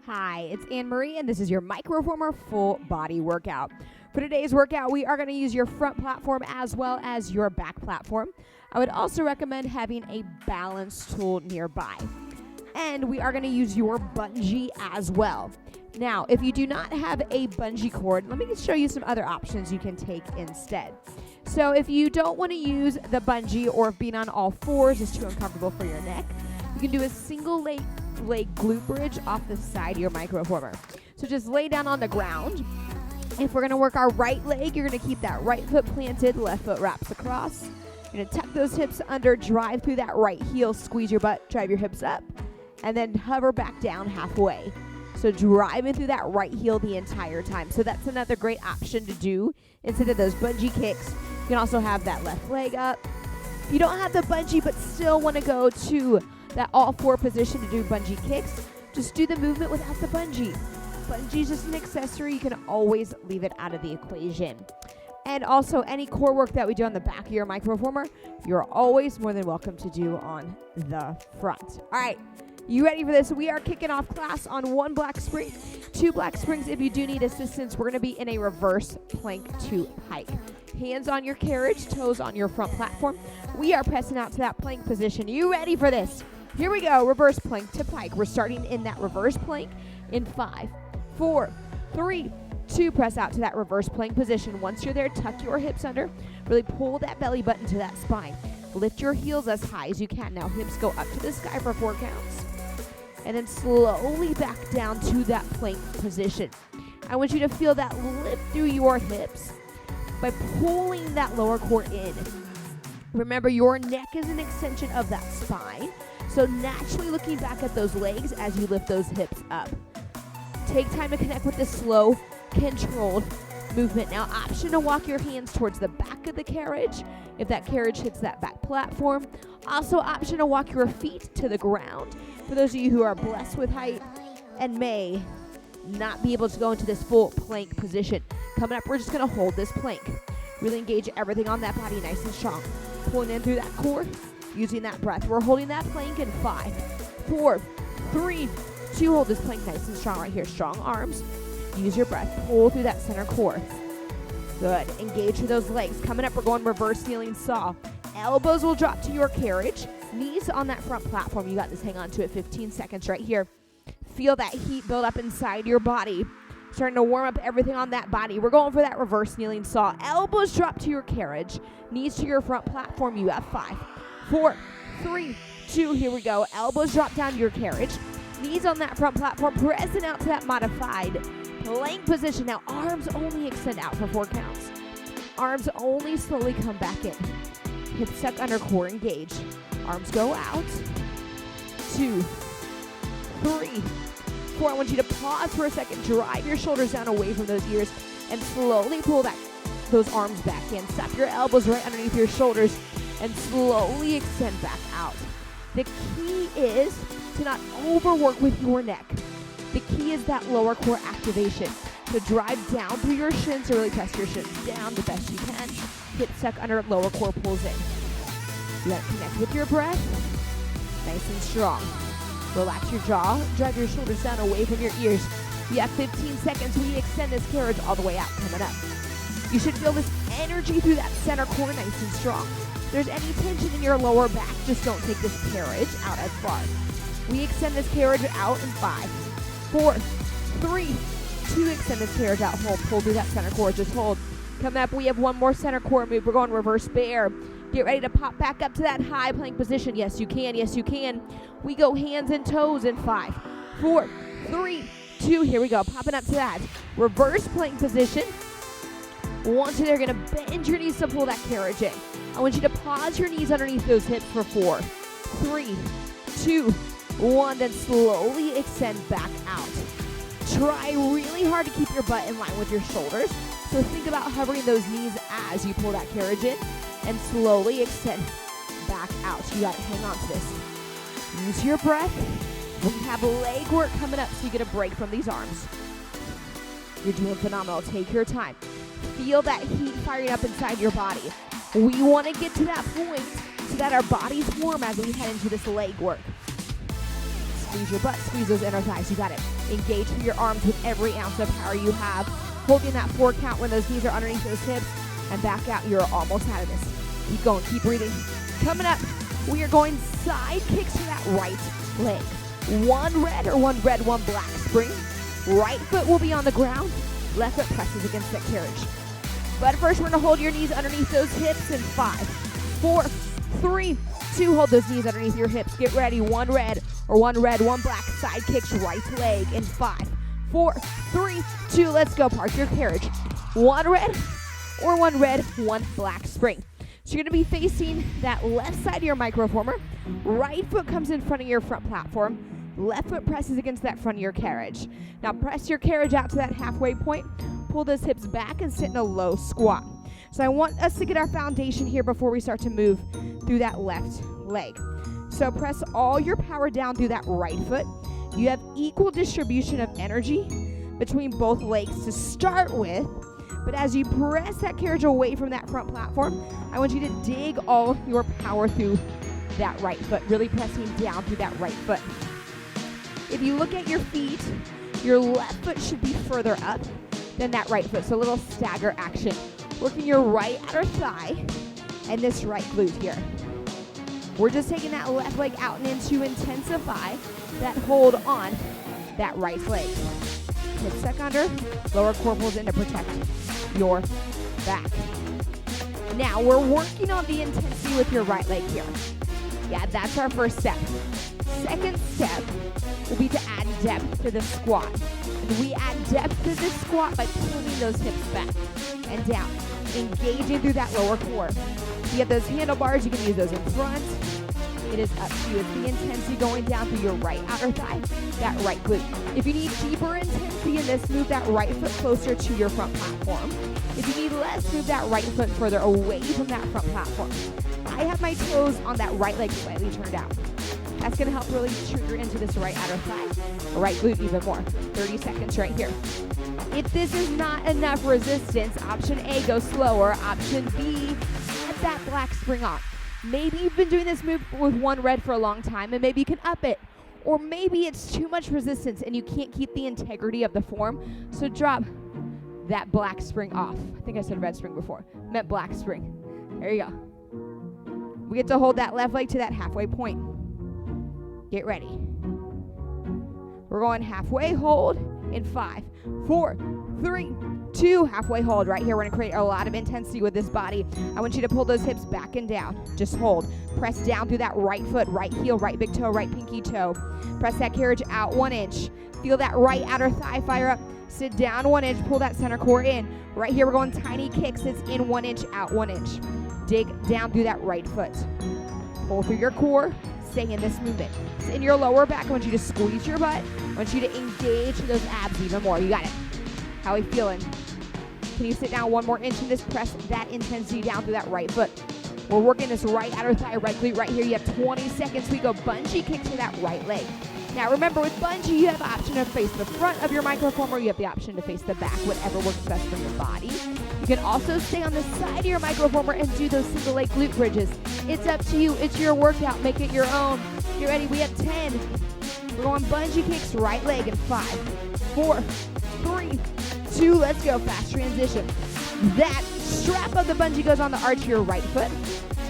Hi, it's Anne-Marie, and this is your Microformer full body workout. For today's workout, we are going to use your front platform as well as your back platform. I would also recommend having a balance tool nearby. And we are going to use your bungee as well. Now, if you do not have a bungee cord, let me show you some other options you can take instead. So if you don't want to use the bungee, or if being on all fours is too uncomfortable for your neck, you can do a single leg glute bridge off the side of your Microformer. So just lay down on the ground. If we're going to work our right leg, you're going to keep that right foot planted, left foot wraps across. You're going to tuck those hips under, drive through that right heel, squeeze your butt, drive your hips up, and then hover back down halfway. So driving through that right heel the entire time. So that's another great option to do instead of those bungee kicks. You can also have that left leg up. If you don't have the bungee but still want to go to that all four position to do bungee kicks, just do the movement without the bungee. Bungee is just an accessory. You can always leave it out of the equation. And also, any core work that we do on the back of your Microformer, you're always more than welcome to do on the front. All right, you ready for this? We are kicking off class on 1 black spring, 2 black springs. If you do need assistance, we're going to be in a reverse plank to pike. Hands on your carriage, toes on your front platform. We are pressing out to that plank position. You ready for this? Here we go, reverse plank to pike. We're starting in that reverse plank in 5, 4, 3, 2. Press out to that reverse plank position. Once you're there, tuck your hips under. Really pull that belly button to that spine. Lift your heels as high as you can. Now hips go up to the sky for 4 counts. And then slowly back down to that plank position. I want you to feel that lift through your hips by pulling that lower core in. Remember, your neck is an extension of that spine. So naturally looking back at those legs as you lift those hips up. Take time to connect with this slow, controlled movement. Now, option to walk your hands towards the back of the carriage if that carriage hits that back platform. Also, option to walk your feet to the ground for those of you who are blessed with height and may not be able to go into this full plank position. Coming up, we're just going to hold this plank. Really engage everything on that body nice and strong. Pulling in through that core, using that breath. We're holding that plank in 5, 4, 3, 2. Hold this plank nice and strong right here. Strong arms. Use your breath. Pull through that center core. Good. Engage through those legs. Coming up, we're going reverse kneeling saw. Elbows will drop to your carriage. Knees on that front platform. You got this. Hang on to it. 15 seconds right here. Feel that heat build up inside your body. Starting to warm up everything on that body. We're going for that reverse kneeling saw. Elbows drop to your carriage. Knees to your front platform. You have 5, 4, 3, 2. Here we go. Elbows drop down to your carriage. Knees on that front platform. Pressing out to that modified plank position. Now arms only extend out for 4 counts. Arms only slowly come back in. Hips tuck under, core engage. Arms go out. 2, 3, 4. I want you to pause for a second. Drive your shoulders down away from those ears and slowly pull those arms back in. Stop your elbows right underneath your shoulders and slowly extend back out. The key is to not overwork with your neck. The key is that lower core activation. So drive down through your shins to really press your shins down the best you can. Hips tuck under, lower core pulls in. You got to connect with your breath. Nice and strong. Relax your jaw. Drive your shoulders down away from your ears. You have 15 seconds. We extend this carriage all the way out. Coming up. You should feel this energy through that center core nice and strong. If there's any tension in your lower back, just don't take this carriage out as far. We extend this carriage out in 5, 4, 3, 2. Extend this carriage out. Hold. Pull through that center core. Just hold. Coming up, we have one more center core move. We're going reverse bear. Get ready to pop back up to that high plank position. Yes, you can. Yes, you can. We go hands and toes in 5, 4, 3, 2. Here we go. Popping up to that reverse plank position. Once you're there, going to bend your knees to pull that carriage in. I want you to pause your knees underneath those hips for 4, 3, 2, 1. Then slowly extend back out. Try really hard to keep your butt in line with your shoulders. So think about hovering those knees as you pull that carriage in and slowly extend back out. You got to hang on to this. Use your breath. We have leg work coming up, so you get a break from these arms. You're doing phenomenal. Take your time. Feel that heat firing up inside your body. We want to get to that point so that our body's warm as we head into this leg work. Squeeze your butt, squeeze those inner thighs. You got it. Engage through your arms with every ounce of power you have. Holding that 4 count when those knees are underneath those hips. And back out. You're almost out of this. Keep going. Keep breathing. Coming up, we are going side kicks to that right leg. One red, one black spring. Right foot will be on the ground. Left foot presses against that carriage. But first, we're going to hold your knees underneath those hips in 5, 4, 3, 2. Hold those knees underneath your hips. Get ready. One red, one black. Side kicks right leg in 5, 4, 3, 2. Let's go. Park your carriage. One red, one black spring. So you're going to be facing that left side of your microformer. Right foot comes in front of your front platform. Left foot presses against that front of your carriage. Now press your carriage out to that halfway point. Pull those hips back and sit in a low squat. So I want us to get our foundation here before we start to move through that left leg. So press all your power down through that right foot. You have equal distribution of energy between both legs to start with. But as you press that carriage away from that front platform, I want you to dig all your power through that right foot, really pressing down through that right foot. If you look at your feet, your left foot should be further up than that right foot. So a little stagger action. Working your right outer thigh and this right glute here. We're just taking that left leg out and in to intensify that hold on that right leg. Hips tuck under, lower core pulls in to protect your back. Now we're working on the intensity with your right leg here. Yeah, that's our first step. Second step will be to add depth to the squat. And we add depth to this squat by pulling those hips back and down, engaging through that lower core. If you have those handlebars, you can use those in front. It is up to you. It's the intensity going down through your right outer thigh, that right glute. If you need deeper intensity in this, move that right foot closer to your front platform. If you need less, move that right foot further away from that front platform. I have my toes on that right leg slightly turned out. That's going to help really trigger into this right outer thigh, right glute even more. 30 seconds right here. If this is not enough resistance, option A, go slower. Option B, add that black spring on. Maybe you've been doing this move with one red for a long time, and maybe you can up it. Or maybe it's too much resistance and you can't keep the integrity of the form, so drop that black spring off. I think I said red spring before. Meant black spring. There you go. We get to hold that left leg to that halfway point. Get ready. We're going halfway hold in 5, 4, 3, 2. Halfway hold right here. We're going to create a lot of intensity with this body. I want you to pull those hips back and down. Just hold. Press down through that right foot, right heel, right big toe, right pinky toe. Press that carriage out 1 inch. Feel that right outer thigh fire up. Sit down 1 inch. Pull that center core in. Right here, we're going tiny kicks. It's in 1 inch, out 1 inch. Dig down through that right foot. Pull through your core. Stay in this movement. It's in your lower back. I want you to squeeze your butt. I want you to engage those abs even more. You got it. How are we feeling? Can you sit down 1 more inch and just press that intensity down through that right foot? We're working this right outer thigh, right glute right here. You have 20 seconds. We go bungee kick to that right leg. Now remember, with bungee, you have the option to face the front of your microformer. You have the option to face the back, whatever works best for your body. You can also stay on the side of your microformer and do those single leg glute bridges. It's up to you. It's your workout. Make it your own. Get ready. We have 10. We're going bungee kicks, right leg in 5, 4, 3, 2. Let's go. Fast transition. That strap of the bungee goes on the arch of your right foot.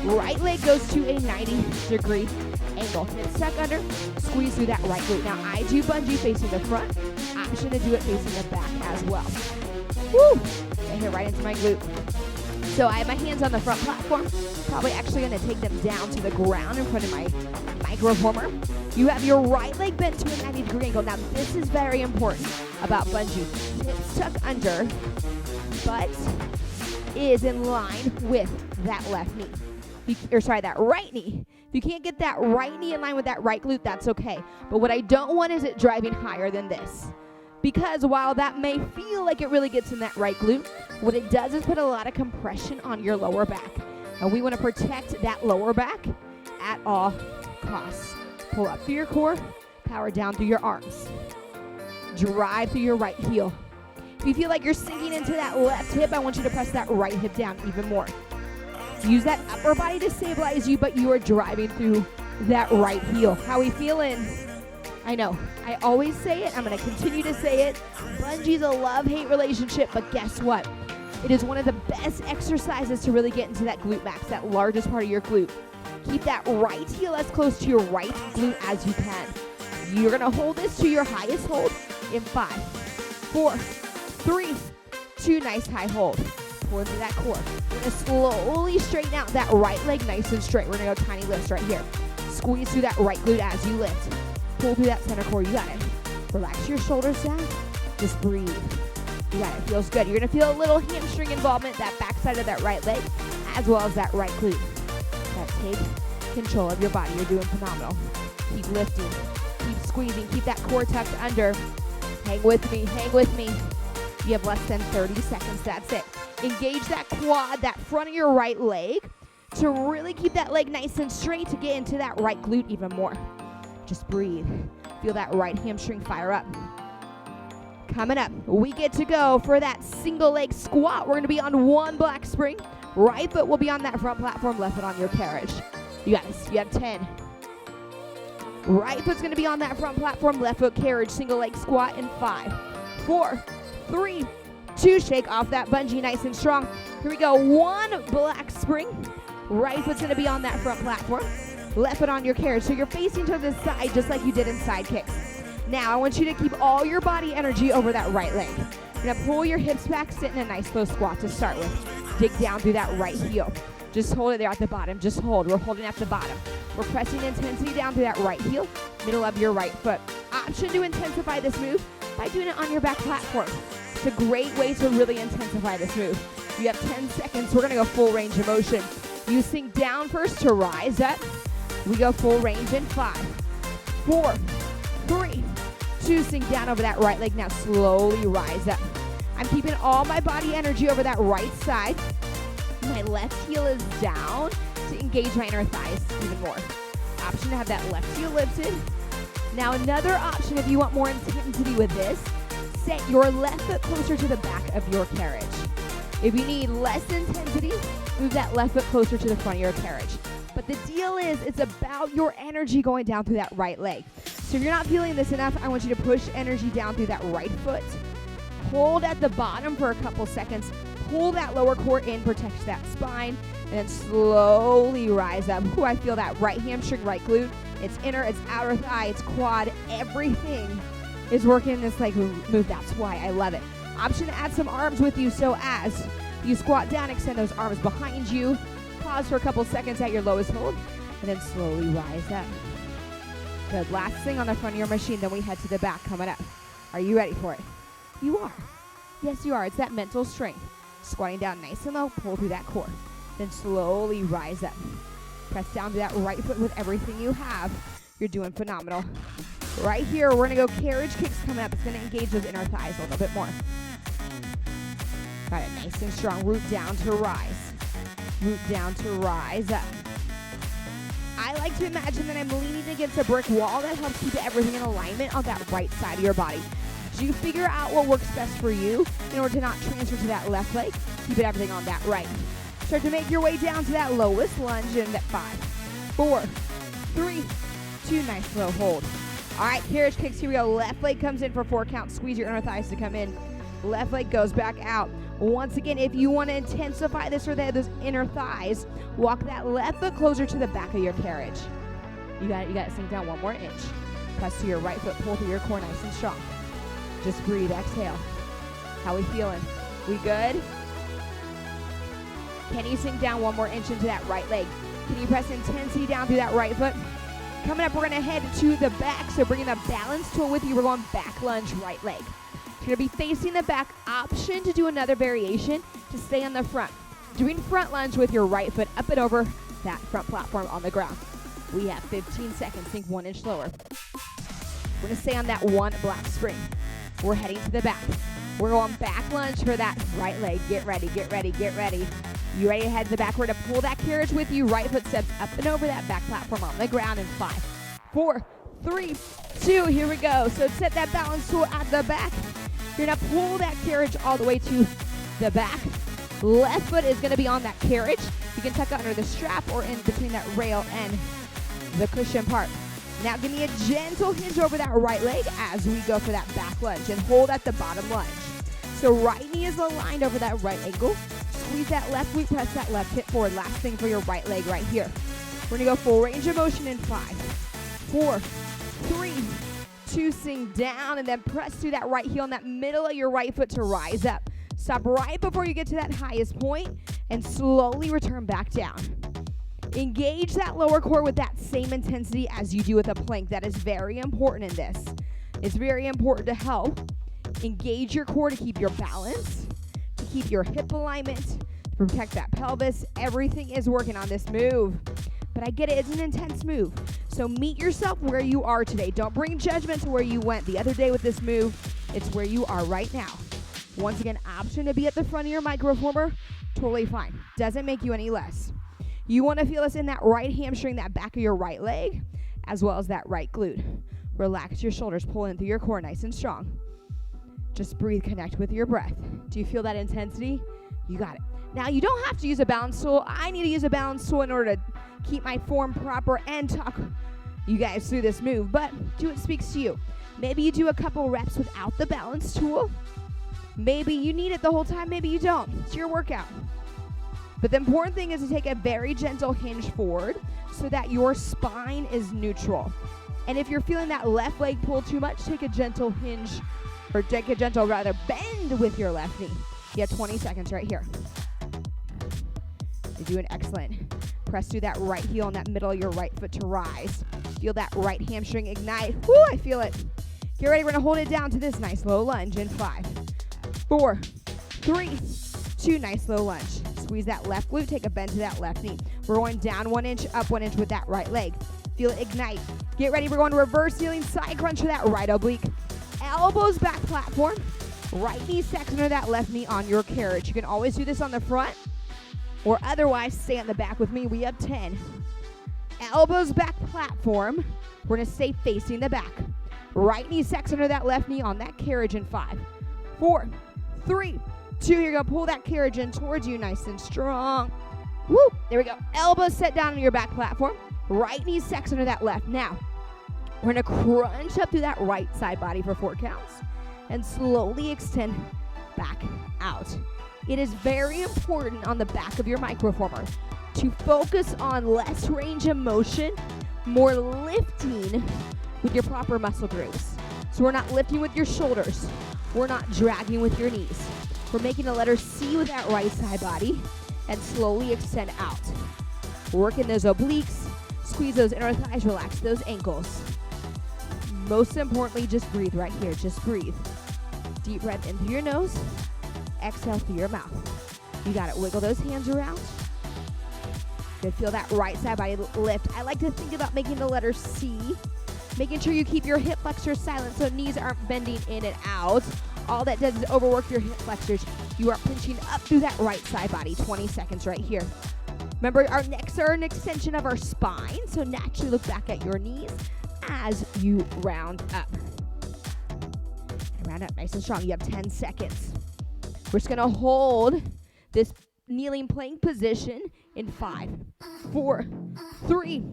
Right leg goes to a 90-degree angle. Hips tuck under. Squeeze through that right glute. Now, I do bungee facing the front. Option to do it facing the back as well. Woo! I hit right into my glute. So I have my hands on the front platform. Probably actually going to take them down to the ground in front of my microformer. You have your right leg bent to a 90-degree angle. Now, this is very important about bungee. Hips tuck under. Butt is in line with that left knee. That right knee. If you can't get that right knee in line with that right glute, that's okay. But what I don't want is it driving higher than this. Because while that may feel like it really gets in that right glute, what it does is put a lot of compression on your lower back. And we want to protect that lower back at all costs. Pull up through your core, power down through your arms. Drive through your right heel. If you feel like you're sinking into that left hip, I want you to press that right hip down even more. Use that upper body to stabilize you, but you are driving through that right heel. How are we feeling? I know, I always say it, I'm gonna continue to say it. Bungee's a love-hate relationship, but guess what? It is one of the best exercises to really get into that glute max, that largest part of your glute. Keep that right heel as close to your right glute as you can. You're gonna hold this to your highest hold in 5, 4, 3, 2, nice high hold. Pull into that core. We're gonna slowly straighten out that right leg nice and straight. We're gonna go tiny lifts right here. Squeeze through that right glute as you lift. Pull through that center core, you got it. Relax your shoulders down, just breathe. You got it, feels good. You're gonna feel a little hamstring involvement, that backside of that right leg, as well as that right glute. Now take control of your body, you're doing phenomenal. Keep lifting, keep squeezing, keep that core tucked under. Hang with me, hang with me. You have less than 30 seconds, that's it. Engage that quad, that front of your right leg, to really keep that leg nice and straight to get into that right glute even more. Just breathe. Feel that right hamstring fire up. Coming up, we get to go for that single leg squat. We're gonna be on one black spring. Right foot will be on that front platform, left foot on your carriage. You got this, you have 10. Right foot's gonna be on that front platform, left foot carriage, single leg squat in 5, 4, 3, 2, shake off that bungee nice and strong. Here we go, one black spring. Right foot's gonna be on that front platform, left foot on your carriage. So you're facing to the side just like you did in side kicks. Now I want you to keep all your body energy over that right leg. You're gonna pull your hips back, sit in a nice low squat to start with. Dig down through that right heel. Just hold it there at the bottom, just hold. We're holding at the bottom. We're pressing intensity down through that right heel, middle of your right foot. Option to intensify this move by doing it on your back platform. It's a great way to really intensify this move. You have 10 seconds. We're gonna go full range of motion. You sink down first to rise up. We go full range in 5, 4, 3, 2, sink down over that right leg. Now slowly rise up. I'm keeping all my body energy over that right side. My left heel is down to engage my inner thighs even more. Option to have that left heel lifted. Now another option, if you want more intensity with this, set your left foot closer to the back of your carriage. If you need less intensity, move that left foot closer to the front of your carriage. But the deal is, it's about your energy going down through that right leg. So if you're not feeling this enough, I want you to push energy down through that right foot. Hold at the bottom for a couple seconds. Pull that lower core in, protect that spine, and then slowly rise up. Ooh, I feel that right hamstring, right glute. It's inner, it's outer thigh, it's quad. Everything is working in this leg move. That's why I love it. Option to add some arms with you, so as you squat down, extend those arms behind you. Pause for a couple seconds at your lowest hold, and then slowly rise up. Good. Last thing on the front of your machine, then we head to the back coming up. Are you ready for it? You are. Yes, you are. It's that mental strength. Squatting down nice and low, pull through that core. Then slowly rise up. Press down to that right foot with everything you have. You're doing phenomenal. Right here, we're going to go carriage kicks coming up. It's going to engage those inner thighs a little bit more. Got it nice and strong. Root down to rise. Root down to rise up. I like to imagine that I'm leaning against a brick wall. That helps keep everything in alignment on that right side of your body. So you figure out what works best for you in order to not transfer to that left leg. Keep everything on that right. Start to make your way down to that lowest lunge in that 5, 4, 3, 2, nice low hold. All right, carriage kicks, here we go. Left leg comes in for 4 counts. Squeeze your inner thighs to come in. Left leg goes back out. Once again, if you want to intensify this or that, those inner thighs, walk that left foot closer to the back of your carriage. You got to sink down 1 more inch. Press to your right foot, pull through your core nice and strong. Just breathe, exhale. How we feeling? We good? Can you sink down 1 more inch into that right leg? Can you press intensity down through that right foot? Coming up, we're going to head to the back. So bringing the balance tool with you, we're going back lunge, right leg. You're going to be facing the back. Option to do another variation to stay on the front. Doing front lunge with your right foot up and over that front platform on the ground. We have 15 seconds. Sink 1 inch lower. We're going to stay on that 1 black spring. We're heading to the back. We're going back lunge for that right leg. Get ready, get ready, get ready. You ready to head to the back? We're going to pull that carriage with you. Right foot steps up and over that back platform on the ground in 5, 4, 3, 2. Here we go. So set that balance tool at the back. You're going to pull that carriage all the way to the back. Left foot is going to be on that carriage. You can tuck it under the strap or in between that rail and the cushion part. Now give me a gentle hinge over that right leg as we go for that back lunge and hold at the bottom lunge. So right knee is aligned over that right ankle. Squeeze that left glute, press that left hip forward. Last thing for your right leg right here. We're gonna go full range of motion in 5, 4, 3, 2, sink down, and then press through that right heel in that middle of your right foot to rise up. Stop right before you get to that highest point and slowly return back down. Engage that lower core with that same intensity as you do with a plank. That is very important in this. It's very important to help engage your core to keep your balance, to keep your hip alignment, to protect that pelvis. Everything is working on this move. But I get it, it's an intense move. So meet yourself where you are today. Don't bring judgment to where you went the other day with this move. It's where you are right now. Once again, option to be at the front of your microformer, totally fine. Doesn't make you any less. You want to feel this in that right hamstring, that back of your right leg, as well as that right glute. Relax your shoulders, pull in through your core nice and strong. Just breathe, connect with your breath. Do you feel that intensity? You got it. Now, you don't have to use a balance tool. I need to use a balance tool in order to keep my form proper and talk you guys through this move, but do what speaks to you. Maybe you do a couple reps without the balance tool. Maybe you need it the whole time, maybe you don't. It's your workout. But the important thing is to take a very gentle hinge forward so that your spine is neutral. And if you're feeling that left leg pull too much, take a gentle hinge, or take a gentle, rather, bend with your left knee. You have 20 seconds right here. You're doing excellent. Press through that right heel in that middle of your right foot to rise. Feel that right hamstring ignite. Woo, I feel it. Get ready, we're gonna hold it down to this nice low lunge in 5, 4, 3, 2, nice low lunge. Squeeze that left glute, take a bend to that left knee. We're going down 1 inch, up 1 inch with that right leg. Feel it ignite. Get ready, we're going to reverse kneeling side crunch for that right oblique. Elbows back platform. Right knee stacks under that left knee on your carriage. You can always do this on the front, or otherwise stay on the back with me. We have 10. Elbows back platform. We're gonna stay facing the back. Right knee stacks under that left knee on that carriage in 5, 4, 3, 2. You're gonna pull that carriage in towards you nice and strong. Woo, there we go. Elbows set down on your back platform. Right knee stacks under that left. Now, we're gonna crunch up through that right side body for 4 counts and slowly extend back out. It is very important on the back of your microformer to focus on less range of motion, more lifting with your proper muscle groups. So we're not lifting with your shoulders. We're not dragging with your knees. We're making a letter C with that right side body and slowly extend out. Working those obliques, squeeze those inner thighs, relax those ankles. Most importantly, just breathe right here. Just breathe. Deep breath in through your nose. Exhale through your mouth. You got it. Wiggle those hands around. Good. Feel that right side body lift. I like to think about making the letter C. Making sure you keep your hip flexors silent so knees aren't bending in and out. All that does is overwork your hip flexors. You are pinching up through that right side body. 20 seconds right here. Remember, our necks are an extension of our spine, so naturally look back at your knees as you round up. Round up nice and strong. You have 10 seconds. We're just gonna hold this kneeling plank position in 5, 4, 3,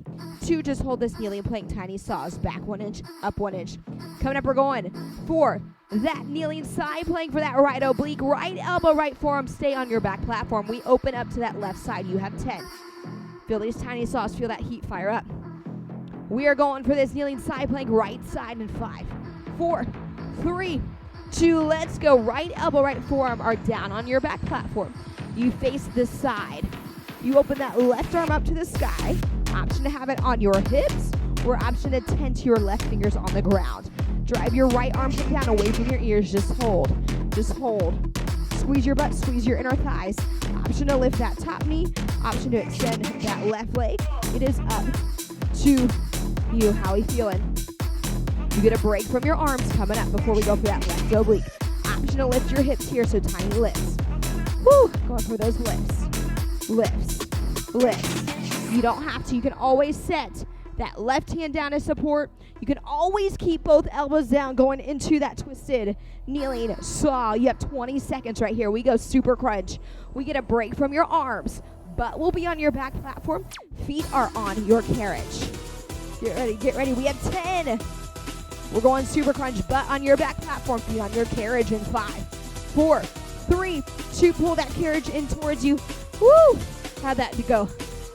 2. Just hold this kneeling plank. Tiny saws. Back 1 inch, up 1 inch. Coming up, we're going for that kneeling side plank for that right oblique. Right elbow, right forearm. Stay on your back platform. We open up to that left side. You have 10. Feel these tiny saws. Feel that heat fire up. We are going for this kneeling side plank, right side in 5, 4, 3, 2. Let's go. Right elbow, right forearm are down on your back platform. You face the side. You open that left arm up to the sky. Option to have it on your hips, or option to tend to your left fingers on the ground. Drive your right arm down away from your ears. Just hold. Just hold. Squeeze your butt. Squeeze your inner thighs. Option to lift that top knee. Option to extend that left leg. It is up to you. How are you feeling? You get a break from your arms coming up before we go for that left oblique. Option to lift your hips here, so tiny lifts. Woo! Going for those lifts. Lifts. Lifts. You don't have to. You can always set that left hand down as support. You can always keep both elbows down going into that twisted kneeling saw. You have 20 seconds right here. We go super crunch. We get a break from your arms. Butt will be on your back platform. Feet are on your carriage. Get ready, get ready. We have 10. We're going super crunch, butt on your back platform, feet on your carriage in 5, 4, 3, 2. Pull that carriage in towards you. Woo! How'd that go?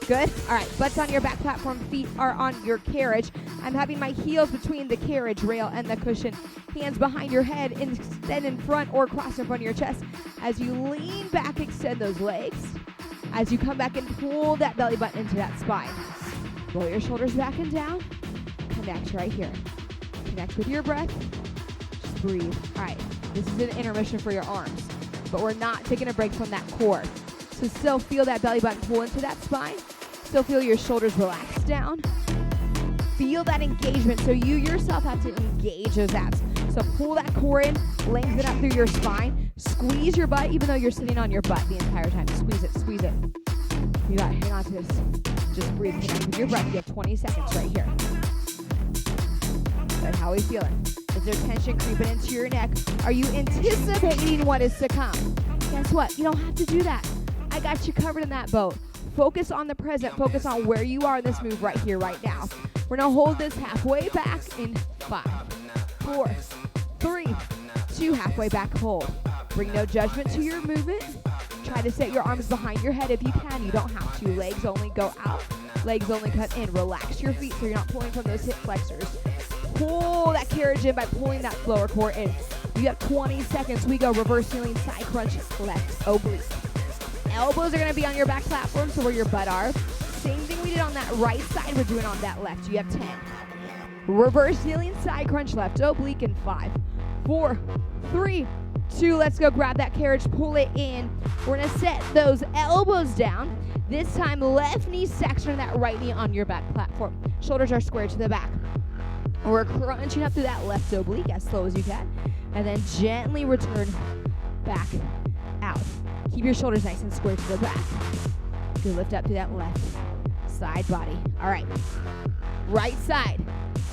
Good? All right, butts on your back platform, feet are on your carriage. I'm having my heels between the carriage rail and the cushion. Hands behind your head, extend in front or cross in front of your chest. As you lean back, extend those legs. As you come back and pull that belly button into that spine. Roll your shoulders back and down. Connect right here. Connect with your breath. Just breathe. All right, this is an intermission for your arms, but we're not taking a break from that core. So still feel that belly button pull into that spine. Still feel your shoulders relax down. Feel that engagement, so you yourself have to engage those abs. So pull that core in, lengthen up through your spine. Squeeze your butt, even though you're sitting on your butt the entire time. Squeeze it, squeeze it. You got it, hang on to this. Just breathe, connect with your breath. You have 20 seconds right here. Good, how are we feeling? Is there tension creeping into your neck? Are you anticipating what is to come? Guess what? You don't have to do that. I got you covered in that boat. Focus on the present. Focus on where you are in this move right here, right now. We're going to hold this halfway back in 5, 4, 3, 2, halfway back, hold. Bring no judgment to your movement. Try to set your arms behind your head if you can. You don't have to. Legs only go out. Legs only cut in. Relax your feet so you're not pulling from those hip flexors. Pull that carriage in by pulling that lower core in. You have 20 seconds. We go reverse kneeling, side crunch, left oblique. Elbows are going to be on your back platform, so where your butt are. Same thing we did on that right side, we're doing on that left. You have 10. Reverse kneeling, side crunch, left oblique in 5, 4, 3, 2. Let's go grab that carriage, pull it in. We're going to set those elbows down. This time, left knee section, that right knee on your back platform. Shoulders are squared to the back. We're crunching up through that left oblique as slow as you can. And then gently return back out. Keep your shoulders nice and square to the back. Good, lift up to that left side body. All right, right side.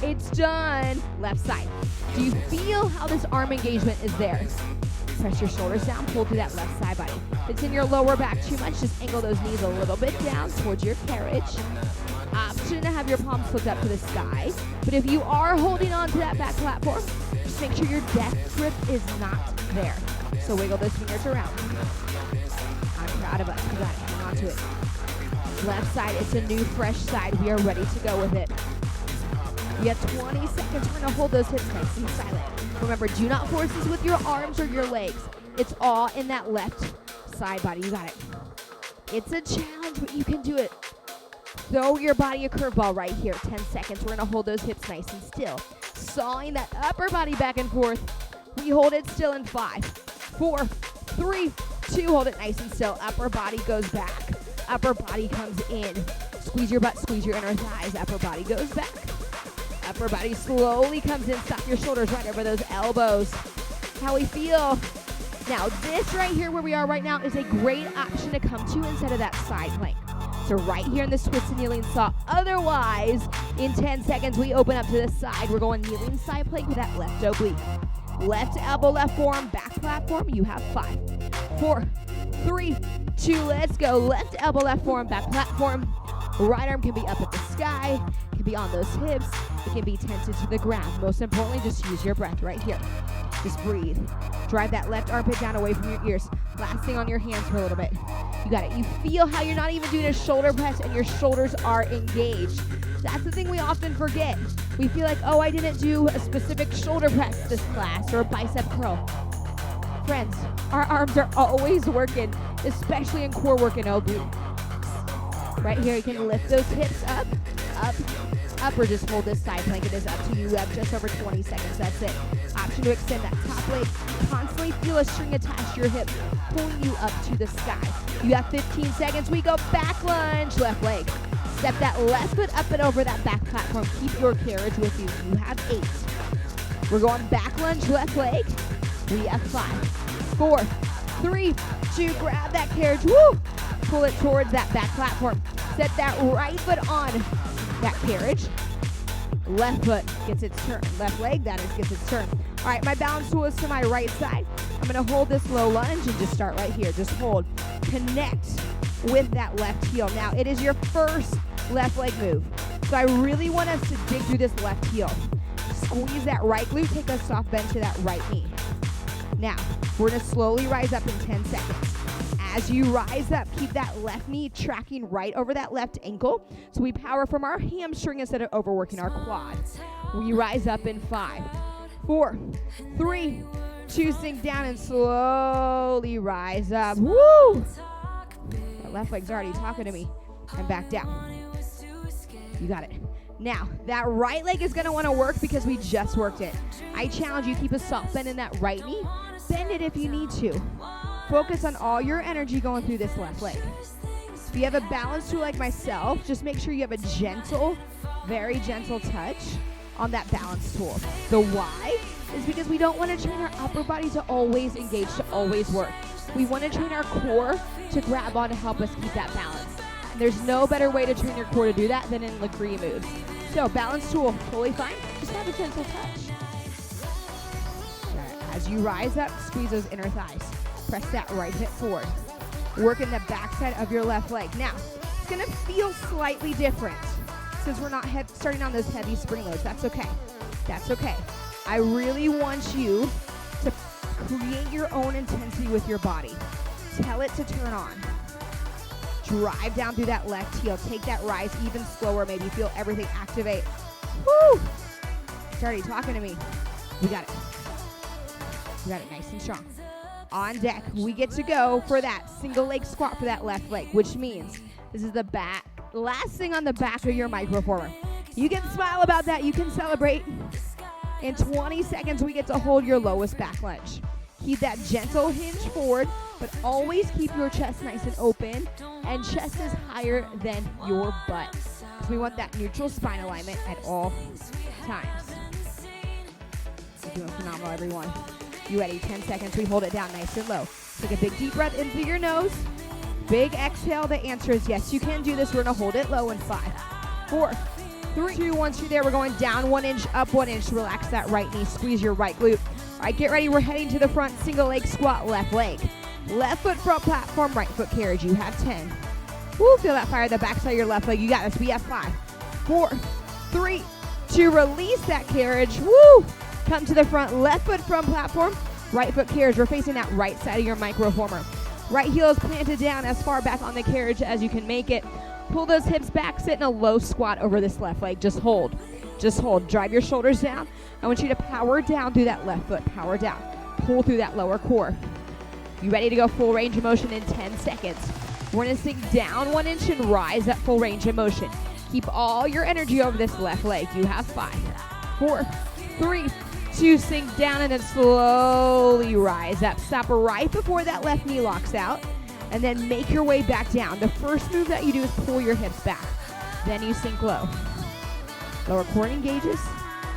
It's done. Left side. Do you feel how this arm engagement is there? Press your shoulders down, pull through that left side body. If it's in your lower back too much, just angle those knees a little bit down towards your carriage. Option to have your palms flipped up to the sky. But if you are holding on to that back platform, just make sure your death grip is not there. So wiggle those fingers around. I'm proud of us. You got it. Hang on to it. Left side, it's a new, fresh side. We are ready to go with it. You have 20 seconds. We're going to hold those hips nice and silent. Remember, do not force this with your arms or your legs. It's all in that left side body. You got it. It's a challenge, but you can do it. Throw your body a curveball right here. 10 seconds. We're going to hold those hips nice and still. Sawing that upper body back and forth. We hold it still in 5, 4, 3, 2. Hold it nice and still. Upper body goes back. Upper body comes in. Squeeze your butt, squeeze your inner thighs. Upper body goes back. Upper body slowly comes in. Stop your shoulders right over those elbows. How we feel. Now, this right here where we are right now is a great option to come to instead of that side plank. So right here in the twist and kneeling saw. Otherwise, in 10 seconds, we open up to the side. We're going kneeling side plank with that left oblique. Left elbow, left forearm, back platform. You have 5, 4, 3, 2. Let's go. Left elbow, left forearm, back platform. Right arm can be up at the sky. Can be on those hips. It can be tented to the ground. Most importantly, just use your breath right here. Just breathe. Drive that left armpit down away from your ears. Last thing on your hands for a little bit. You got it. You feel how you're not even doing a shoulder press and your shoulders are engaged. That's the thing we often forget. We feel like, oh, I didn't do a specific shoulder press this class or a bicep curl. Friends, our arms are always working, especially in core work and oblique. Right here, you can lift those hips up, up, up, or just hold this side plank. It is up to you. You have just over 20 seconds. That's it. Option to extend that top leg. Constantly feel a string attached to your hip, pulling you up to the sky. You have 15 seconds. We go back lunge, left leg. Step that left foot up and over that back platform. Keep your carriage with you. You have 8. We're going back lunge, left leg. We have 5, 4, 3, 2. Grab that carriage. Woo! Pull it towards that back platform. Set that right foot on that carriage. Left foot gets its turn. Left leg, gets its turn. All right, my balance tool is to my right side. I'm going to hold this low lunge and just start right here. Just hold. Connect with that left heel. Now, it is your first left leg move. So I really want us to dig through this left heel. Squeeze that right glute, take a soft bend to that right knee. Now, we're gonna slowly rise up in 10 seconds. As you rise up, keep that left knee tracking right over that left ankle. So we power from our hamstring instead of overworking our quad. We rise up in 5, 4, 3, 2, sink down and slowly rise up. Woo! That left leg's already talking to me. And back down. You got it. Now, that right leg is gonna wanna work because we just worked it. I challenge you, keep a soft bend in that right knee. Bend it if you need to. Focus on all your energy going through this left leg. If you have a balance tool like myself, just make sure you have a gentle, very gentle touch on that balance tool. The why is because we don't want to train our upper body to always engage, to always work. We want to train our core to grab on to help us keep that balance. And there's no better way to train your core to do that than in Lagree moves. So balance tool, totally fine. Just have a gentle touch. As you rise up, squeeze those inner thighs. Press that right hip forward. Work in the backside of your left leg. Now, it's gonna feel slightly different since we're not starting on those heavy spring loads. That's okay. That's okay. I really want you to create your own intensity with your body. Tell it to turn on. Drive down through that left heel. Take that rise even slower. Maybe feel everything activate. Woo! It's already talking to me. We got it. We got it nice and strong. On deck, we get to go for that single leg squat for that left leg, which means this is the last thing on the back of your microformer. You can smile about that. You can celebrate. In 20 seconds, we get to hold your lowest back lunge. Keep that gentle hinge forward, but always keep your chest nice and open, and chest is higher than your butt. So we want that neutral spine alignment at all times. You're doing phenomenal, everyone. You ready? 10 seconds. We hold it down nice and low. Take a big deep breath in through your nose. Big exhale. The answer is yes, you can do this. We're going to hold it low in 5, 4, 3, 2, 1. You're there. We're going down 1 inch, up 1 inch. Relax that right knee. Squeeze your right glute. All right, get ready. We're heading to the front. Single leg squat, left leg. Left foot front platform, right foot carriage. You have 10. Woo, feel that fire. The backside of your left leg. You got this. We have 5, 4, 3, 2. Release that carriage. Woo! Come to the front, left foot front platform, right foot carriage. We're facing that right side of your microformer. Right heel is planted down as far back on the carriage as you can make it. Pull those hips back, sit in a low squat over this left leg. Just hold. Just hold. Drive your shoulders down. I want you to power down through that left foot. Power down. Pull through that lower core. You ready to go full range of motion in 10 seconds. We're going to sink down 1 inch and rise at full range of motion. Keep all your energy over this left leg. You have 5, 4, 3, 2, sink down and then slowly rise up. Stop right before that left knee locks out and then make your way back down. The first move that you do is pull your hips back. Then you sink low. Lower core engages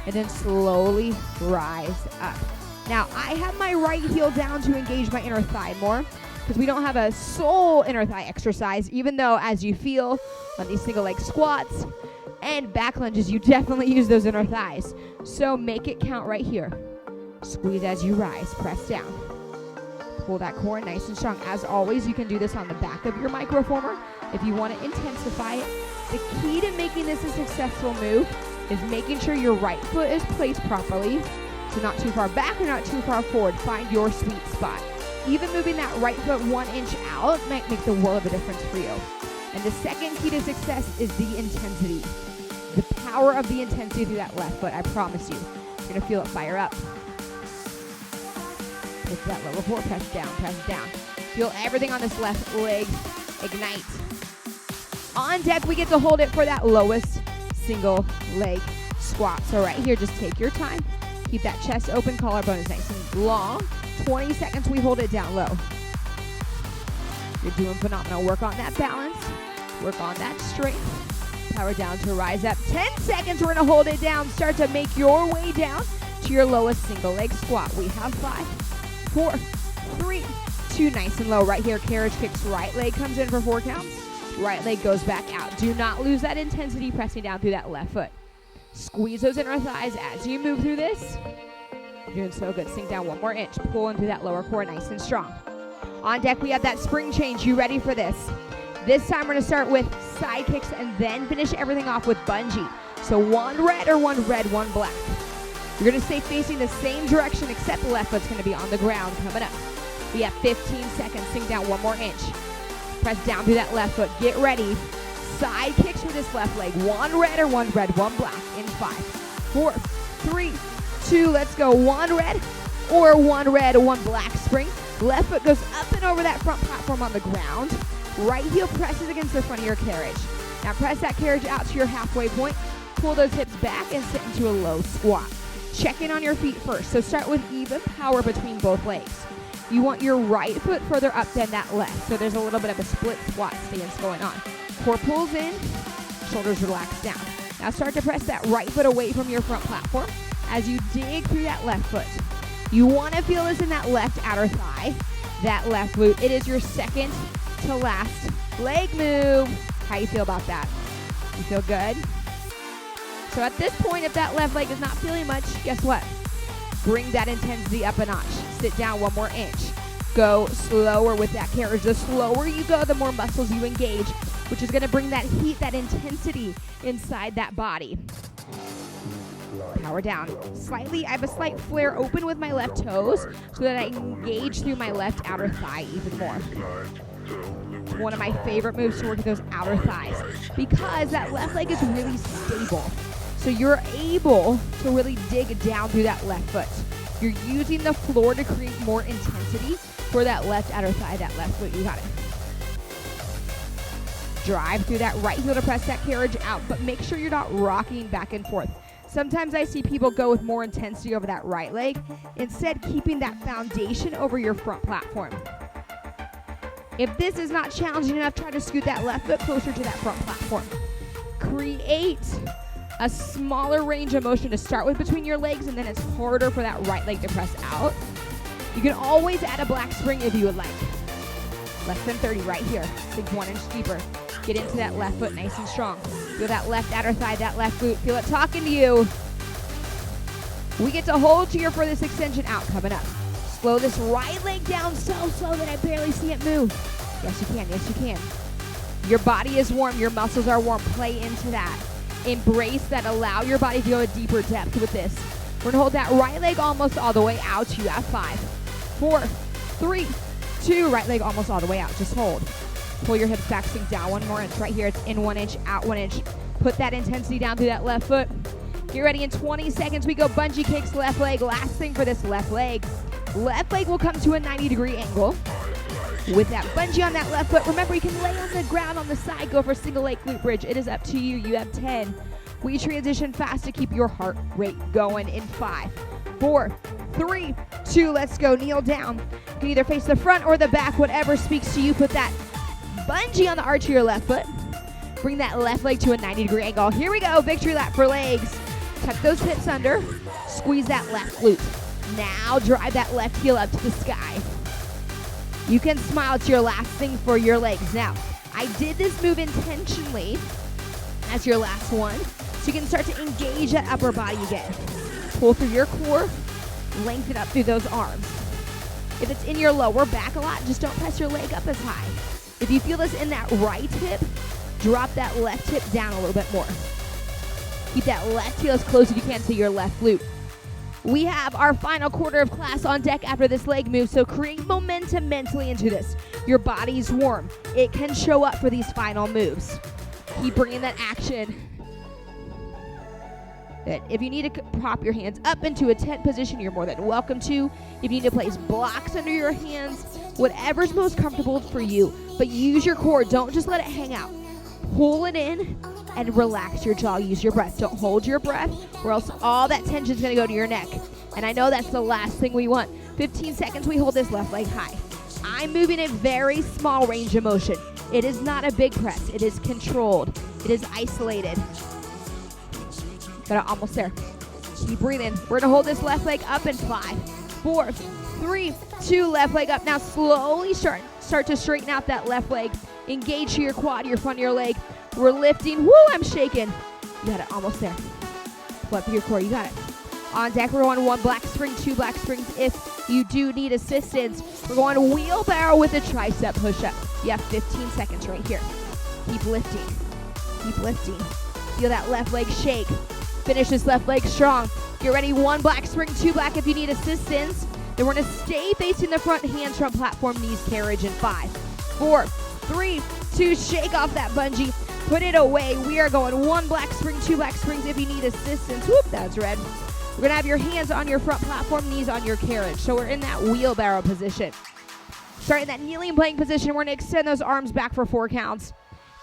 and then slowly rise up. Now, I have my right heel down to engage my inner thigh more because we don't have a sole inner thigh exercise, even though as you feel on these single leg squats and back lunges, you definitely use those inner thighs. So make it count right here. Squeeze as you rise, press down. Pull that core nice and strong. As always, you can do this on the back of your microformer if you want to intensify it. The key to making this a successful move is making sure your right foot is placed properly. So not too far back or not too far forward. Find your sweet spot. Even moving that right foot 1 inch out might make the world of a difference for you. And the second key to success is the intensity. The power of the intensity through that left foot, I promise you. You're going to feel it fire up. Push that lower core, press down, press down. Feel everything on this left leg ignite. On deck, we get to hold it for that lowest single leg squat. So right here, just take your time. Keep that chest open, collarbone is nice and long. 20 seconds, we hold it down low. You're doing phenomenal. Work on that balance. Work on that strength. Power down to rise up. 10 seconds, we're going to hold it down. Start to make your way down to your lowest single leg squat. We have 5, 4, 3, 2, nice and low. Right here, carriage kicks, right leg comes in for 4 counts. Right leg goes back out. Do not lose that intensity pressing down through that left foot. Squeeze those inner thighs as you move through this. You're doing so good. Sink down 1 more inch. Pull into that lower core nice and strong. On deck, we have that spring change. You ready for this? This time we're going to start with side kicks, and then finish everything off with bungee. So one red, one black. You're going to stay facing the same direction, except the left foot's going to be on the ground coming up. We have 15 seconds. Sink down 1 more inch. Press down through that left foot. Get ready. Side kicks with this left leg. One red, one black in 5, 4, 3, 2. Let's go. One red, one black spring. Left foot goes up and over that front platform on the ground. Right heel presses against the front of your carriage. Now press that carriage out to your halfway point. Pull those hips back and sit into a low squat. Check in on your feet first. So start with even power between both legs. You want your right foot further up than that left. So there's a little bit of a split squat stance going on. Core pulls in, shoulders relax down. Now start to press that right foot away from your front platform as you dig through that left foot. You want to feel this in that left outer thigh, that left glute. It is your second to last leg move. How you feel about that? You feel good? So at this point, if that left leg is not feeling much, guess what? Bring that intensity up a notch. Sit down 1 more inch. Go slower with that carriage. The slower you go, the more muscles you engage, which is going to bring that heat, that intensity inside that body. Power down. Slightly, I have a slight flare open with my left toes so that I engage through my left outer thigh even more. One of my favorite moves to work with those outer thighs because that left leg is really stable. So you're able to really dig down through that left foot. You're using the floor to create more intensity for that left outer thigh, that left foot. You got it. Drive through that right heel to press that carriage out, but make sure you're not rocking back and forth. Sometimes I see people go with more intensity over that right leg, instead keeping that foundation over your front platform. If this is not challenging enough, try to scoot that left foot closer to that front platform. Create a smaller range of motion to start with between your legs, and then it's harder for that right leg to press out. You can always add a black spring if you would like. Less than 30 right here. Sink 1 inch deeper. Get into that left foot nice and strong. Feel that left outer thigh, that left glute. Feel it talking to you. We get to hold to your furthest extension out coming up. Slow this right leg down so slow that I barely see it move. Yes, you can. Yes, you can. Your body is warm. Your muscles are warm. Play into that. Embrace that. Allow your body to go a deeper depth with this. We're going to hold that right leg almost all the way out. You have 5, 4, 3, 2. Right leg almost all the way out. Just hold. Pull your hips back. Sink down 1 more inch. Right here, it's in 1 inch, out 1 inch. Put that intensity down through that left foot. Get ready. In 20 seconds, we go bungee kicks, left leg. Last thing for this left leg. Left leg will come to a 90-degree angle. With that bungee on that left foot, remember you can lay on the ground on the side, go for single leg glute bridge. It is up to you. You have 10. We transition fast to keep your heart rate going in 5, 4, 3, 2. Let's go. Kneel down. You can either face the front or the back, whatever speaks to you. Put that bungee on the arch of your left foot. Bring that left leg to a 90-degree angle. Here we go. Victory lap for legs. Tuck those hips under. Squeeze that left glute. Now drive that left heel up to the sky. You can smile. It's your last thing for your legs. Now, I did this move intentionally as your last one, so you can start to engage that upper body again. Pull through your core, lengthen up through those arms. If it's in your lower back a lot, just don't press your leg up as high. If you feel this in that right hip, drop that left hip down a little bit more. Keep that left heel as close as you can to your left glute. We have our final quarter of class on deck after this leg move, so create momentum mentally into this. Your body's warm. It can show up for these final moves. Keep bringing that action. Good. If you need to prop your hands up into a tent position, you're more than welcome to. If you need to place blocks under your hands, whatever's most comfortable for you, but use your core. Don't just let it hang out. Pull it in and relax your jaw. Use your breath. Don't hold your breath, or else all that tension is going to go to your neck. And I know that's the last thing we want. 15 seconds, we hold this left leg high. I'm moving a very small range of motion. It is not a big press. It is controlled. It is isolated. Got it, almost there. Keep breathing. We're going to hold this left leg up in 5, 4, 3, 2. Left leg up. Now slowly start to straighten out that left leg. Engage your quad, your front of your leg. We're lifting. Woo, I'm shaking. You got it, almost there. Pull up your core. You got it. On deck, we're going 1 black spring, 2 black springs if you do need assistance. We're going wheelbarrow with a tricep push-up. You have 15 seconds right here. Keep lifting. Keep lifting. Feel that left leg shake. Finish this left leg strong. Get ready, 1 black spring, 2 black if you need assistance. Then we're gonna stay facing the front, hands front platform, knees carriage in 5, 4, 3, 2, shake off that bungee. Put it away. We are going 1 black spring, 2 black springs if you need assistance. Whoop, that's red. We're gonna have your hands on your front platform, knees on your carriage. So we're in that wheelbarrow position. Starting that kneeling plank position, we're gonna extend those arms back for 4 counts.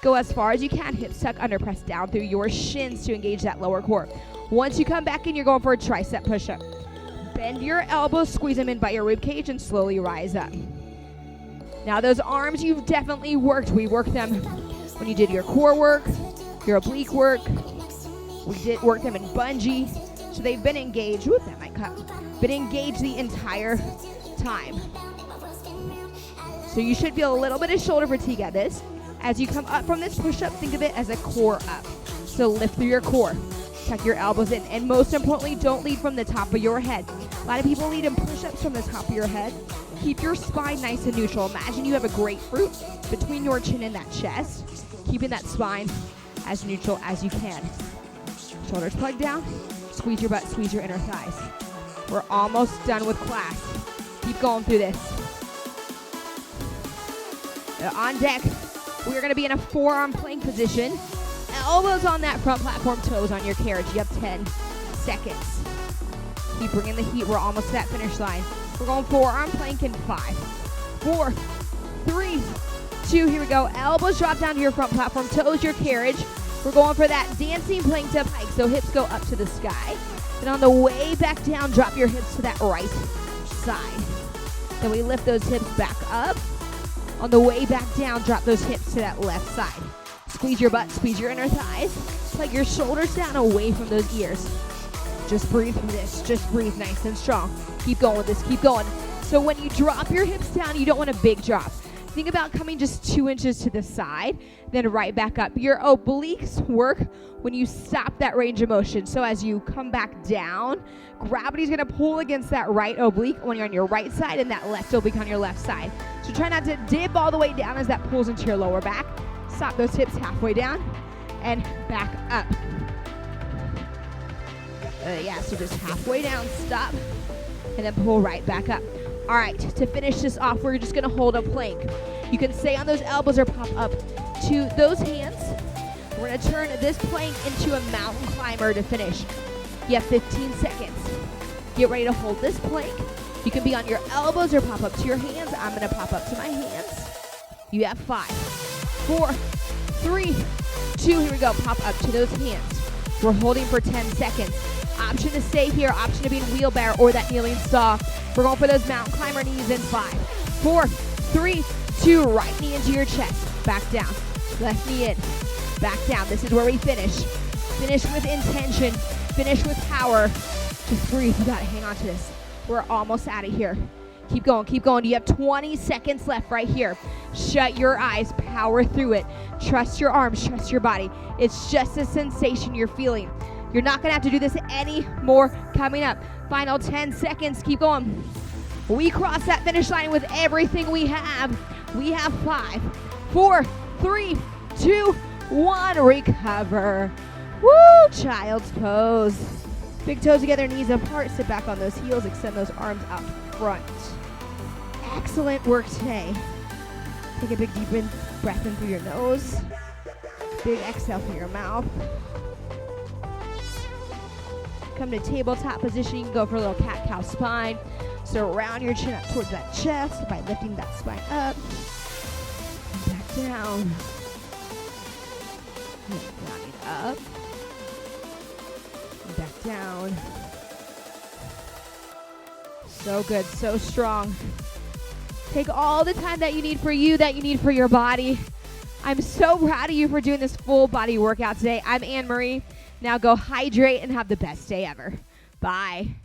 Go as far as you can, hips tuck under, press down through your shins to engage that lower core. Once you come back in, you're going for a tricep push-up. Bend your elbows, squeeze them in by your rib cage, and slowly rise up. Now those arms you've definitely worked. We worked them when you did your core work, your oblique work. We did work them in bungee. So they've been engaged. Whoop, that might cut. Been engaged the entire time. So you should feel a little bit of shoulder fatigue at this. As you come up from this push-up, think of it as a core up. So lift through your core. Tuck your elbows in. And most importantly, don't lead from the top of your head. A lot of people lead in push-ups from the top of your head. Keep your spine nice and neutral. Imagine you have a grapefruit between your chin and that chest. Keeping that spine as neutral as you can. Shoulders plugged down. Squeeze your butt, squeeze your inner thighs. We're almost done with class. Keep going through this. On deck, we're going to be in a forearm plank position. Elbows on that front platform, toes on your carriage. You have 10 seconds. Keep bringing the heat. We're almost at that finish line. We're going forearm plank in 5, 4, 3, 2. Here we go. Elbows drop down to your front platform, toes your carriage. We're going for that dancing plank to pike, so hips go up to the sky. Then on the way back down, drop your hips to that right side. Then we lift those hips back up. On the way back down, drop those hips to that left side. Squeeze your butt, squeeze your inner thighs. Plug your shoulders down away from those ears. Just breathe through this. Just breathe nice and strong. Keep going with this. Keep going. So when you drop your hips down, you don't want a big drop. Think about coming just 2 inches to the side, then right back up. Your obliques work when you stop that range of motion. So as you come back down, gravity's gonna pull against that right oblique when you're on your right side and that left oblique on your left side. So try not to dip all the way down as that pulls into your lower back. Stop those hips halfway down and back up. So just halfway down, stop, and then pull right back up. All right, to finish this off, we're just gonna hold a plank. You can stay on those elbows or pop up to those hands. We're gonna turn this plank into a mountain climber to finish. You have 15 seconds. Get ready to hold this plank. You can be on your elbows or pop up to your hands. I'm gonna pop up to my hands. You have 5, 4, 3, 2, here we go. Pop up to those hands. We're holding for 10 seconds. Option to stay here, option to be in wheelbarrow or that kneeling saw. We're going for those mountain climber knees in 5, 4, 3, 2, right knee into your chest. Back down. Left knee in. Back down. This is where we finish. Finish with intention. Finish with power. Just breathe. You gotta hang on to this. We're almost out of here. Keep going, keep going. You have 20 seconds left right here. Shut your eyes. Power through it. Trust your arms. Trust your body. It's just a sensation you're feeling. You're not going to have to do this anymore coming up. Final 10 seconds. Keep going. We cross that finish line with everything we have. We have 5, 4, 3, 2, 1. Recover. Woo! Child's pose. Big toes together, knees apart. Sit back on those heels. Extend those arms out front. Excellent work today. Take a big deep breath in through your nose. Big exhale through your mouth. Come to tabletop position. You can go for a little cat-cow spine. So round your chin up towards that chest by lifting that spine up. And back down. And rounding up. And back down. So good, so strong. Take all the time that you need for you, that you need for your body. I'm so proud of you for doing this full body workout today. I'm Anne Marie. Now go hydrate and have the best day ever. Bye.